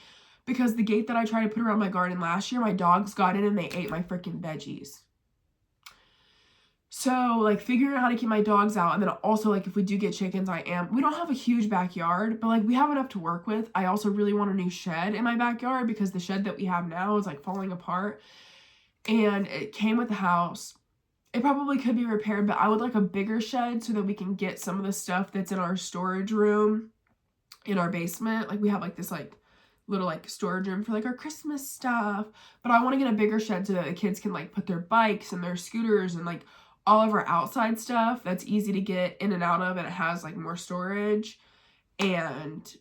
because the gate that I tried to put around my garden last year, my dogs got in and they ate my freaking veggies. So, like, figuring out how to keep my dogs out, and then also, like, if we do get chickens, we don't have a huge backyard, but, like, we have enough to work with. I also really want a new shed in my backyard, because the shed that we have now is, like, falling apart, and it came with the house. It probably could be repaired, but I would like a bigger shed so that we can get some of the stuff that's in our storage room in our basement. Like, we have, like, this, like, little, like, storage room for, like, our Christmas stuff, but I want to get a bigger shed so that the kids can, like, put their bikes and their scooters and, like, all of our outside stuff that's easy to get in and out of, and it has, like, more storage. And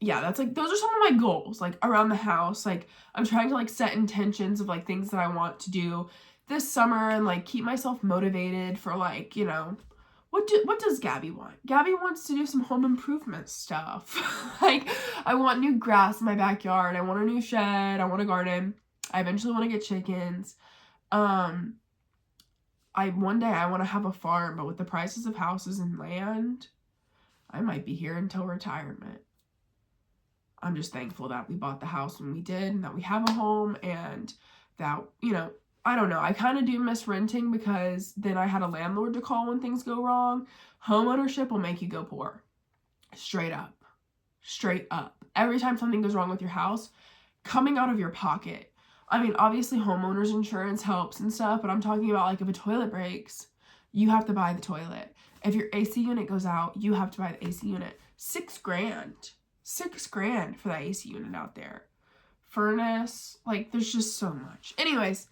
yeah, that's, like, those are some of my goals, like, around the house. Like, I'm trying to, like, set intentions of, like, things that I want to do this summer and, like, keep myself motivated for, like, you know, what does Gabby want? Gabby wants to do some home improvement stuff. Like, I want new grass in my backyard. I want a new shed. I want a garden. I eventually want to get chickens. One day I want to have a farm, but with the prices of houses and land, I might be here until retirement. I'm just thankful that we bought the house when we did, and that we have a home, and that, you know, I don't know. I kind of do miss renting, because then I had a landlord to call when things go wrong. Home ownership will make you go poor. Straight up. Straight up. Every time something goes wrong with your house, coming out of your pocket. I mean, obviously homeowners insurance helps and stuff, but I'm talking about, like, if a toilet breaks, you have to buy the toilet. If your AC unit goes out, you have to buy the AC unit. $6,000. $6,000 for that AC unit out there. Furnace, like, there's just so much. Anyways,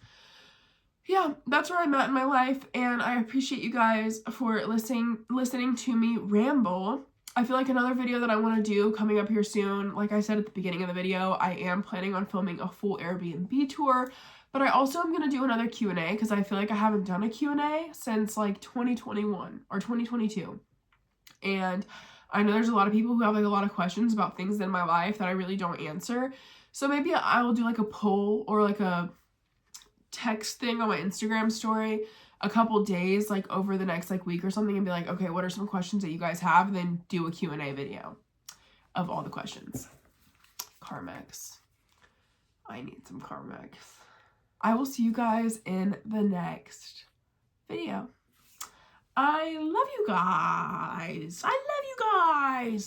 yeah, that's where I'm at in my life, and I appreciate you guys for listening to me ramble. I feel like another video that I want to do coming up here soon, like I said at the beginning of the video, I am planning on filming a full Airbnb tour, but I also am going to do another Q&A, because I feel like I haven't done a Q&A since, like, 2021 or 2022, and I know there's a lot of people who have, like, a lot of questions about things in my life that I really don't answer, so maybe I will do, like, a poll or, like, a text thing on my Instagram story a couple days, like, over the next, like, week or something, and be like, okay, what are some questions that you guys have, and then do a Q&A video of all the questions. Carmex. I need some Carmex. I will see you guys in the next video. I love you guys. I love you guys.